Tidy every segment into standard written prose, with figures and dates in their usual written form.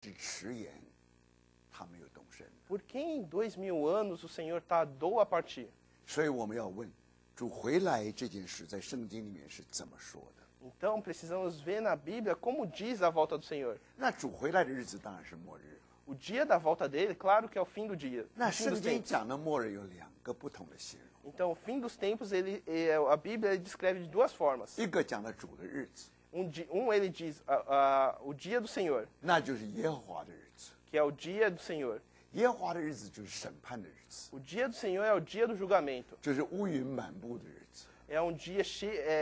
直迟延，他没有动身。 Por que em 2000 anos o Senhor tardou a partir? 所以我们要问，主回来这件事在圣经里面是怎么说的？ Então precisamos ver na Bíblia como diz a volta do Senhor. 那主回来的日子当然是末日了。 O dia da volta dele, claro que é o fim do dia. 那 O fim 圣 dos 经 tempos. 讲的末日有两个不同的形容， Então, o fim dos tempos, a Bíblia ele descreve de duas formas. 一个讲的主的日子， Ele diz o dia do Senhor, 那就是耶和华的日子。 que é o dia do Senhor. 耶和华的日子就是审判的日子， O dia do Senhor é o dia do julgamento. 就是乌云满布的日子。 É um dia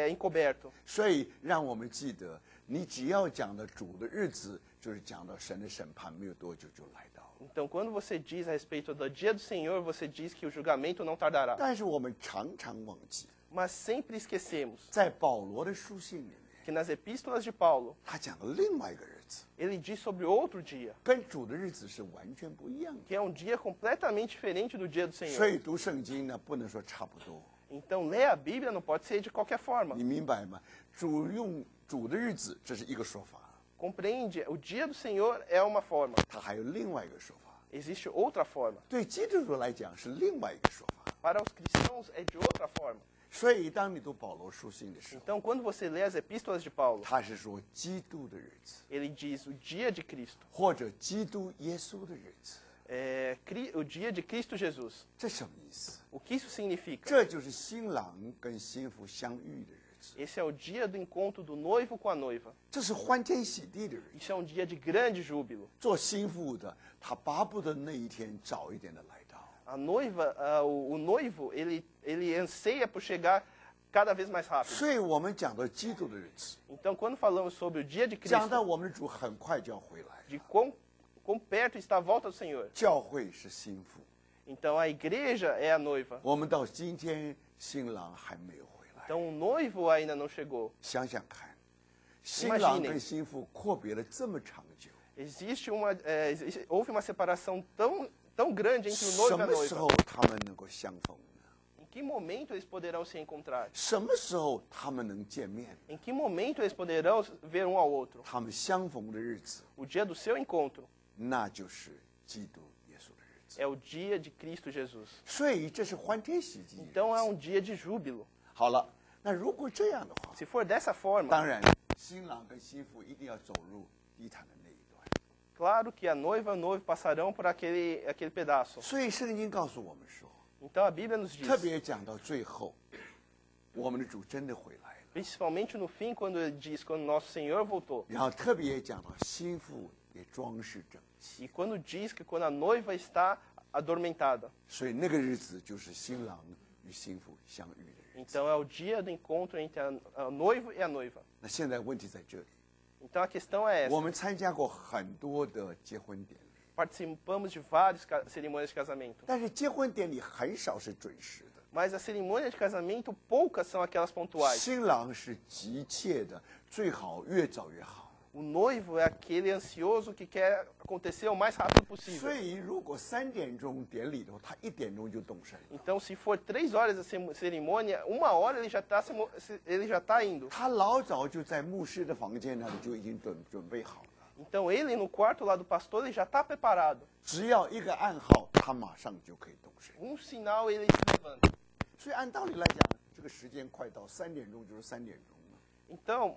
encoberto. 所以让我们记得，你只要讲的主的日子，就是讲到神的审判没有多久就来到了。 Então, quando você diz a respeito do dia do Senhor, você diz que o julgamento não tardará. 但是我们常常忘记， Mas sempre esquecemos 在保罗的书信里面， que nas epístolas de Paulo, 他讲了另外一个日子， ele diz sobre outro dia, 跟主的日子是完全不一样的。 que é um dia completamente diferente do dia do 所 Senhor. 以读圣经呢，不能说差不多， Então, ler a Bíblia não pode ser de qualquer forma. 你明白吗？主用主的日子，这是一个说法， Compreende? O dia do Senhor é uma forma. 他还有另外一个说法。 Existe outra forma. 对基督徒来讲是另外一个说法。 Para os cristãos é de outra forma. 所以当你读保罗书信的时候， Então, quando você lê as epístolas de Paulo, 他是说基督的日子， ele diz o dia de Cristo. 或者基督耶稣的日子， O dia de Cristo Jesus. 这什么意思？ O que isso significa? 这就是新郎跟新妇相遇的日子， Esse é o dia do encontro do noivo com a noiva. 这是欢天喜地的日子。 Isso é um dia de grande júbilo. 做新妇的，他巴不得那一天早一点的来到。 A noiva, o noivo, ele anseia por chegar cada vez mais rápido. 所以我们讲到基督的日子， Então, quando falamos sobre o dia de 讲到 Cristo, 我们的主很快就要回来， de quão perto está a volta do Senhor. 教会是新妇， Então, a igreja é a noiva. 我们到今天新郎还没有回来。 Então, o noivo ainda não chegou. 想想看，新郎跟新妇阔别了这么长久， Houve uma separação tão grande entre o 什 noivo e a 么时 noiva. 候他们能够相逢呢？ Em que momento eles poderão se encontrar? 什么时候他们能见面？ Em que momento eles poderão ver um ao outro? 他们相逢的日子， O dia do seu encontro 那就是基督耶稣的日子。 é o dia de Cristo Jesus. 所以这是欢天喜地的日 Então é 子。 um dia de júbilo. 好了，那如果这样的话， Se for dessa forma, 当然新郎跟新妇一定要走入地毯的那一段。 claro que a noiva e o noivo passarão por aquele pedaço. 所以圣经告诉我们说， Então a Bíblia nos diz, 特别讲到最后，我们的主真的回来了。 principalmente no fim, quando ele diz, quando nosso Senhor voltou. 然后特别讲到新妇也装饰整齐， E quando diz que quando a noiva está adormentada. 所以那个日子就是新郎与新妇相遇的日子。 Então é o dia do encontro entre o noivo e a noiva. 那现在问题在这里， Então a questão é 我 essa. 们参加过很多的结婚典礼， Participamos de várias cerimônias de casamento. 但是结婚典礼很少是准时的。 Mas a cerimônia de casamento, poucas são aquelas pontuais. 新郎是急切的，最好越早越好。 O noivo é aquele ansioso que quer acontecer o mais rápido 所 possível. 以如果3点钟典礼的话，他1点钟就动身了。 Então, se for 3 horas a cerimônia, 1 hora ele já tá indo. 他老早就在牧师的房间那里就已经准备好了， Então, ele no quarto lá do pastor, ele já está preparado. 只要一个暗号，他马上就可以动身。 Sinal, ele se levanta. 所以按道理来讲，这个时间快到3点钟就是3点钟了。 Então,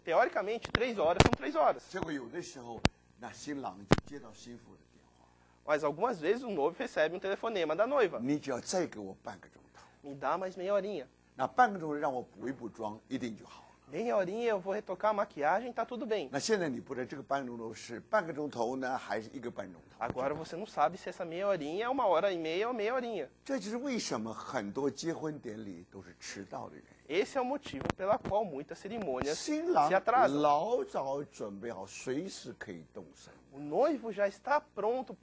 teoricamente, 3 horas são 3 horas. 结果有的时候，那新郎就接到新妇的电话， Mas algumas vezes o noivo recebe um telefonema da noiva. 你只要再给我半个钟头， Me dá mais meia horinha. 那半个钟头让我补一补妆，一定就好了。 Meia horinha eu vou retocar a maquiagem, tá tudo bem. 那现在你不知道这个半个钟头是半个钟头呢，还是1个半钟头？ Agora você não sabe se essa meia horinha é 1 hora e meia ou meia horinha. 这就是为什么很多结婚典礼都是迟到的原因。 Esse é o motivo pela qual muitas cerimônias 新郎 se atrasam. 老早准备好，随时可以动身。 O noivo já está pronto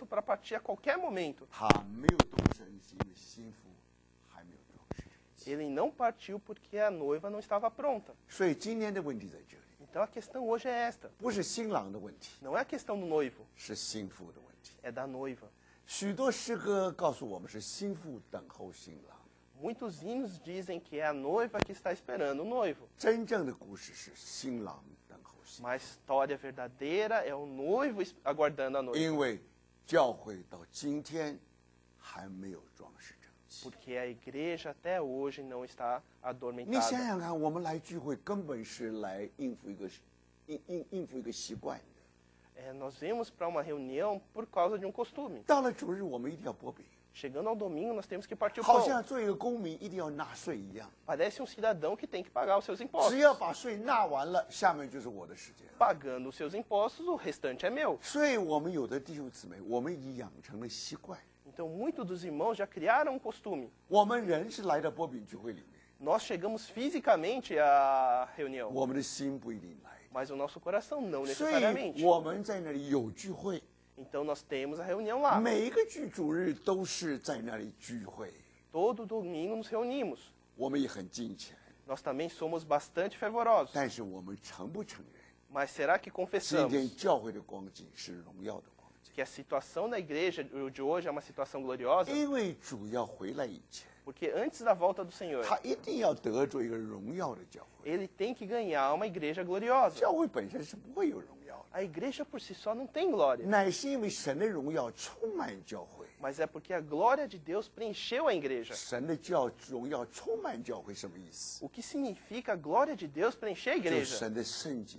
para partir a qualquer momento. 他没有动身，是因为新妇还没有装饰。 Ele não partiu porque a noiva não estava pronta. 所以今天的问题在这里， Então a questão hoje é esta. 不是新郎的问题， Não é a questão do noivo, 是新妇的问题。 é da noiva. 许多诗歌告诉我们是新妇等候新郎， Muitos hinos dizem que é a noiva que está esperando o noivo. 真正的故事是新郎等候西。 Mas a história verdadeira é o noivo aguardando a noiva. 因为教会到今天还没有装饰整齐。 Porque a igreja até hoje não está 你想 adormentada. 想看，我们来聚会根本是来应付一个习惯的。 Nós vemos para uma reunião por causa de um costume. 到了主日，我们一定要剥饼， Chegando ao domingo, nós temos que partir o 好 pão. 像做一个公民一定要纳税一样。 Parece um cidadão que tem que pagar os seus 只 impostos. 要把税纳完了，下面就是我的时间了。 Pagando os seus impostos, o restante é meu. 所以我们有的弟兄姊妹，我们已经养成了习惯。 Então, muitos dos irmãos já criaram um costume. 我们人是来到剥饼聚会里面， Nós chegamos fisicamente à reunião, 我们的心不一定来。 mas o nosso coração não 所以 necessariamente. 我们在那里有聚会， Então, nós temos a reunião lá. 每一个主日都是在那里聚会， Todo domingo nos reunimos. 我们也很敬虔。 Nós também somos bastante fervorosos. 但是我们承不承认， Mas será que 今 confessamos 天教会的光景是荣耀的光景？ que a situação da igreja de hoje é uma situação gloriosa? 因为主要回来以前， Porque antes da volta do Senhor, 他一定要得着一个荣耀的教会。 ele tem que ganhar uma igreja gloriosa. 教会本身是不会有荣耀的， A igreja por si só não tem glória, 乃是因为神的荣耀充满教会， mas é porque a glória de Deus preencheu a igreja. 神的荣耀充满教会什么意思？ O que significa a glória de Deus preencher a 就是 igreja? 神的圣洁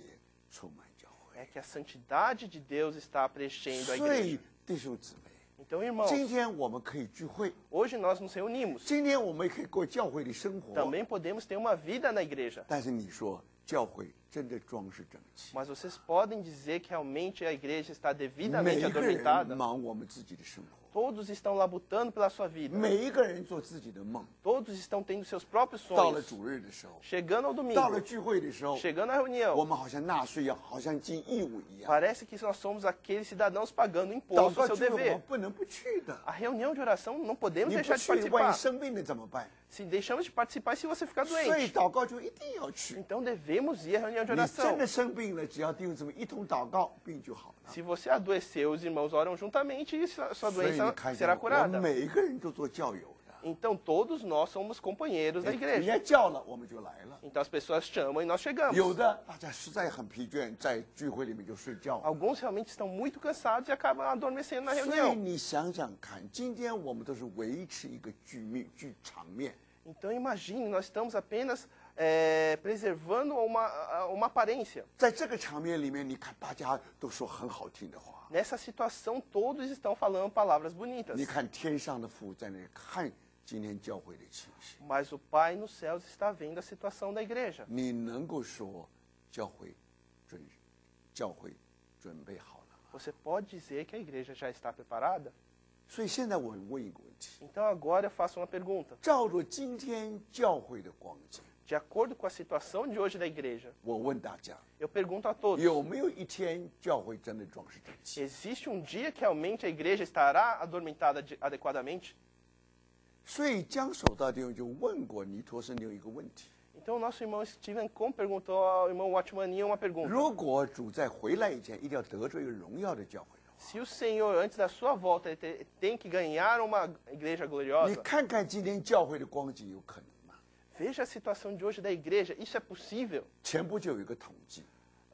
充满教会。 É que a santidade de Deus está preenchendo a 所以 igreja. 弟兄姊妹， Então, irmãos, 今天我们可以聚会， hoje nós nos reunimos. 今天我们可以过教会的生活。 Também podemos ter uma vida na igreja. 但是你说教会真的装饰整齐， Mas vocês podem dizer que realmente a igreja está 每 devidamente 一个人 adormentada? 忙我们自己的生活， Todos estão labutando pela sua vida. 每一个人做自己的梦。 Todos estão tendo seus próprios 到了 sonhos. 主日的时候， Chegando ao 到了 domingo, 聚会的时候， chegando à 我 reunião, 们好像纳税一样，好像尽义务一样。 parece que nós somos aqueles cidadãos pagando 祷 imposto, 告 seu 聚会我 dever. 们不能不去的， A reunião de oração não podemos 你不 deixar de 去，万一 participar. 生病了怎么办？ Se deixamos de participar, e se você ficar 所以 doente, 祷告就一定要去。 então devemos ir à reunião de 你真 oração. 的生病了，只要弟兄姊妹一同祷告，病就好了。 Se você adoeceu, os irmãos oram juntamente e sua 所以你 doença 看见 será 我 curada. 们每一个人都做教友的， Então todos nós somos companheiros da 人 igreja. 家叫了我们就来了。 Então as pessoas chamam e nós chegamos. 有的大家实在很疲倦，在聚会里面就睡觉。 Alguns realmente estão muito cansados e acabam adormecendo na 所以 reunião. 你想想看，今天我们都是维持一个剧场面， Então imagine, nós estamos apenas preservando uma aparência. 在这个场面里面，你看大家都说很好听的话， Nessa situação, todos estão falando palavras bonitas. 你看天上的父在那里看今天教会的情形， Mas o Pai nos céus está vendo a situação da igreja. 你能够说教会准备好了吗？ Você pode dizer que a igreja já está preparada? 所以现在我问一个问题： Então agora eu faço uma pergunta. 照着今天教会的光景， De acordo com a situação de hoje da igreja, 我问大家， eu pergunto a todos: 有没有一天教会真的装饰整齐？ existe um dia que realmente a igreja estará adormentada adequadamente? 所以江守道弟兄就问过尼托生有一个问题： Então o nosso irmão Steven Com perguntou ao irmão Watchmaninho uma pergunta. 如果主在回来以前一定要得着一个荣耀的教会的话， Se o Senhor, antes da sua volta, ele tem que ganhar uma igreja 你 gloriosa, 看看今天教会的光景有可能吗？ veja a situação de hoje da igreja. Isso é possível? 前不久有一个统计，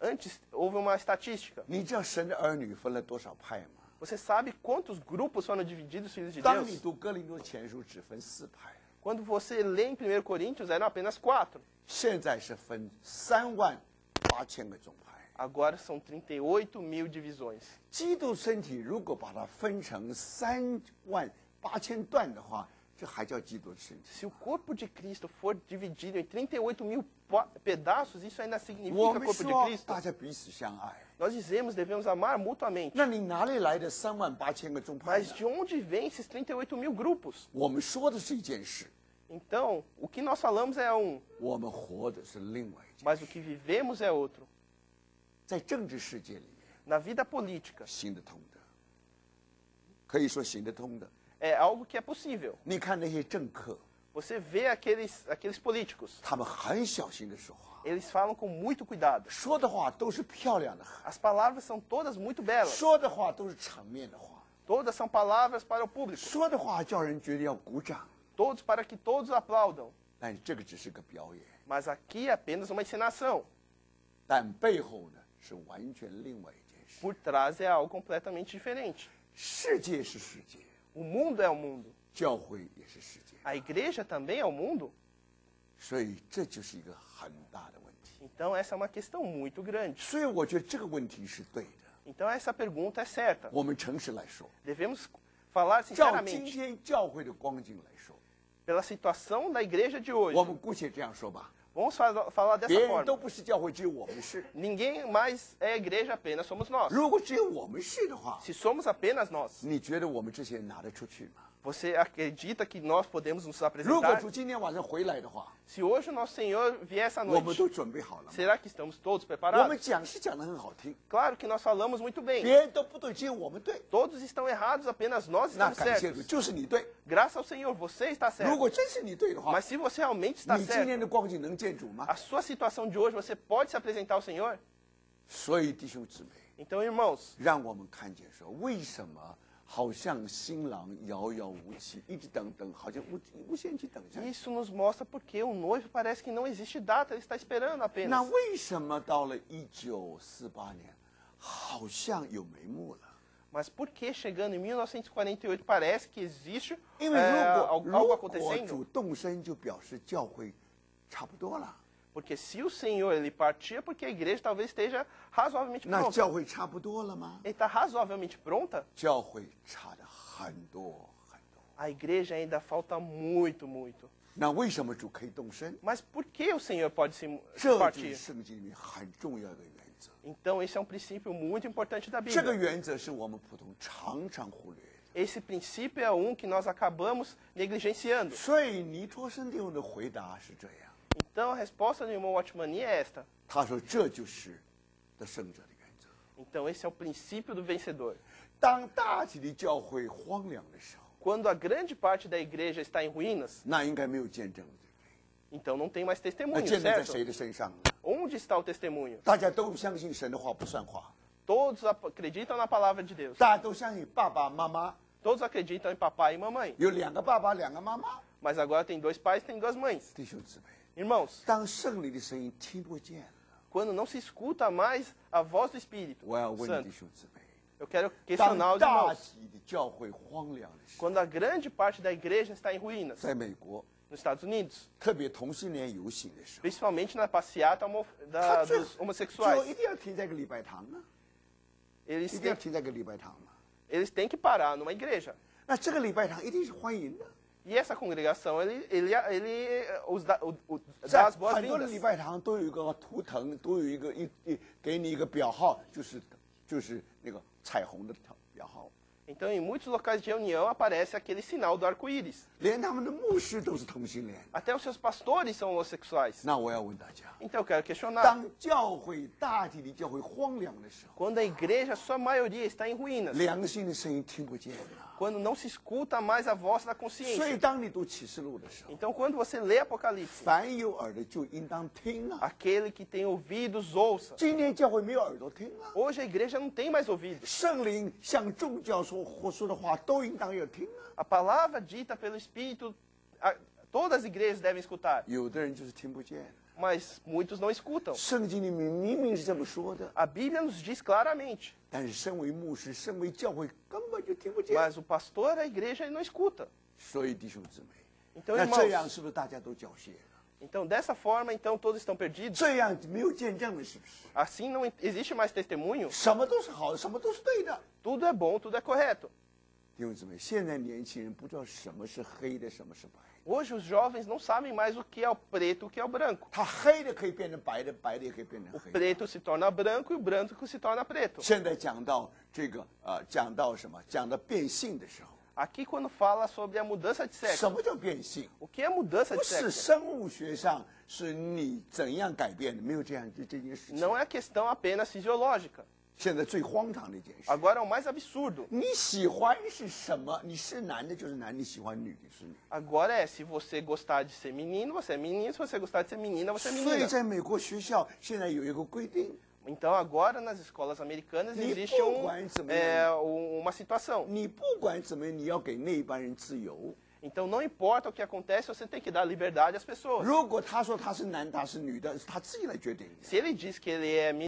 Antes houve uma estatística. 你知道神的儿女分了多少派吗？ Você sabe quantos grupos foram divididos, filhos de 当你 Deus? 读哥林多前书只分4派， Quando você lê em 1 Coríntios, eram apenas 4. 现在是分38000个宗派。 Agora são 38.000 divisões. 基督身体如果把它分成38000段的话，这还叫基督的身体？ Se o corpo de Cristo for dividido em 38.000 pedaços, isso ainda 我 significa 们 corpo de 说 Cristo? 大家彼此相爱， Nós dizemos devemos amar mutuamente. 那你哪里来的38000个宗派 Mas 呢？ de onde vêm esses 38.000 grupos? 我们说的是一件事， Então, o que nós falamos é um, 我们活的是另外一件 mas 事。 o que vivemos é outro. 在政治世界里面， Na vida política, 行得通的，可以说行得通的。 é algo que é possível. 你看那些政客， Você vê aqueles políticos, 他们很小心的说话， eles falam com muito cuidado. 说的话都是漂亮的， As palavras são todas muito belas. 说的话都是场面的话， Todas são palavras para o público. 说的话叫人觉得要鼓掌。 Todos para que todos aplaudam. 但这个只是个表演， Mas aqui é apenas uma encenação. 但背后呢是完全另外一件事。 Por trás é algo completamente diferente. 世界是世界， O mundo é o mundo. 教会也是世界， A igreja também é o mundo. 所以这就是一个很大的问题。 Então essa é uma questão muito grande. 所以我觉得这个问题是对的。 Então essa pergunta é certa. 我们诚实来说， Devemos falar 照今 sinceramente 天教会的光景来说， pela situação da igreja de hoje. 我们姑且这样说吧， Vamos falar 别 dessa 人都 forma. 不是教会，只有我们是。 Ninguém mais é igreja, apenas somos nós. 如果只有我们是的话， Se somos apenas nós, 你觉得我们这些人拿得出去吗？ você acredita que nós podemos nos 如果 apresentar? 主今天晚上回来的话， Se hoje o nosso Senhor vier essa 我们 noite, 都准备好了吗？ será que estamos todos 我们 preparados? 讲是讲得很好听， Claro que nós falamos muito bem. 别人都不对，只有我们对。 Todos estão errados, apenas nós 那 estamos 感谢主， certos. 就是你对。 Graças ao Senhor, você está 如 certo. 果真是你对的话， Mas se você realmente está 你今天 certo, 的光景能见主吗？ a sua situação de hoje, você pode se apresentar ao Senhor? 所以弟兄姊妹， Então, irmãos, 让我们看见说，为什么好像新郎遥遥无期，一直等等，好像无限期等下去。 isso nos mostra porque o noivo parece que não existe data, ele está esperando 那 apenas. 为什么到了1948年，好像有眉目了？ Mas por que chegando em 1948 parece que existe 因为如 algo 果 acontecendo? 主动身，就表示教会差不多了。 Porque se o Senhor ele partir, é porque a igreja talvez esteja razoavelmente 那 pronta. 教会差不多了吗？ Ele está razoavelmente pronta? 教会差的很多很多。 A igreja ainda falta muito, muito. 那为什么主可以动身？ Mas por que o Senhor pode se 这就是 partir? 圣经里面很重要的原则。 Então, esse é um princípio muito importante da 这个 Bíblia. 原则是我们普通常常忽略的。 Esse princípio é um que nós acabamos negligenciando. 所以尼托生弟兄的回答是这样， Então, a resposta do irmão Watchmani é esta. 他说这就是得胜者的原则。 Então, esse é o princípio do vencedor. 当大体的教会荒凉的时候， Quando a grande parte da igreja está em ruínas, 那应该没有见证了，对不对？ então não tem mais 那 testemunho, 见证在 certo? 谁的身上呢？ Onde está o testemunho? 大家都相信神的话不算话， Todos acreditam na palavra de Deus. 大家都相信爸爸妈妈， Todos acreditam em papai e mamãe. 有两个爸爸两个妈妈。 Mas agora tem dois pais, tem duas mães. 弟兄姊妹， Irmãos, 当圣灵的声音听不见了， quando não se escuta mais a voz do Espírito 我要问 Santo, 弟兄姊妹， eu quero 当 questionar os 大 irmãos. 体的教会荒凉的时候， Quando a grande parte da igreja está em ruínas, 在美国， nos Estados Unidos, 特别同性恋游行的时候， principalmente na passeata 他最 dos 就 homossexuais, 一定要停在个礼拜堂啊， eles 一定要 têm, 停在个礼拜堂嘛。 eles têm que parar numa igreja. 那这个礼拜堂一定是欢迎的， E essa congregação, ele os dá 在 as 很多的礼 boas-vindas. 拜堂都有一个图腾，都有一个给你一个表号，就是那个彩虹的表号， Então, em muitos locais de reunião aparece aquele sinal do arco-íris. 连他们的牧师都是同性恋。 Até os seus pastores são homossexuais. 那我要问大家， Então, eu quero questionar. 当教会大体的教会荒凉的时候， Quando a igreja, sua maioria, está em ruínas. 良心的声音听不见了。 Quando não se escuta mais a voz da 所以 consciência. 当你读启示录的时候， Então, quando você lê Apocalipse, 凡有耳的就应当听啊。 aquele que tem ouvidos, ouça. 今天教会没有耳朵听啊。 Hoje a igreja não tem mais ouvidos. 圣灵向众教说的话都应当要听啊。 A palavra dita pelo Espírito, todas as igrejas devem escutar. 有的人就是听不见。 Mas muitos não escutam. 圣经里面明明是这么说的， A Bíblia nos diz claramente. 但是身为牧师、身为教会根本就听不见。 Mas o pastor da igreja ele não escuta. 所以弟兄姊妹， Então, 那这样 irmãos, 是不是大家都缴械了？ então dessa forma, então todos estão perdidos. 这样没有见证了，是不是？ Assim não existe mais testemunho. 什么都是好的，什么都是对的。 Tudo é bom, tudo é correto. 弟兄姊妹，现在年轻人不知道什么是黑的，什么是白的。 Hoje os jovens não sabem mais o que é o preto e o que é o branco. 他黑的可以变成白的，白的也可以变成 O 黑的。 preto se torna branco e o branco se torna preto. 现在讲到这个讲到什么？讲到变性的时候， Aqui quando fala sobre a mudança de 什 sexo. 么叫变性？ O que é mudança 不 de 是 sexo? 生物学上是你怎样改变的，没有这件事情。 Não é questão apenas fisiológica. 现在最荒唐的一件事， Agora é o mais absurdo. 你喜欢是什么？你是男的就是男，你喜欢女的是女。 Agora é, se você gostar de ser menino, você é menino. Se você gostar de ser menina, você é 所以 menina. 在美国学校现在有一个规定， Então agora nas escolas americanas Nem existe uma situação. 你不管怎么样，你要给那一班人自由。 Então não importa o que acontece, você tem que dar liberdade às pessoas. 如果他说他是男，他是女的，是他自己来决定的。 Se ele diz que ele é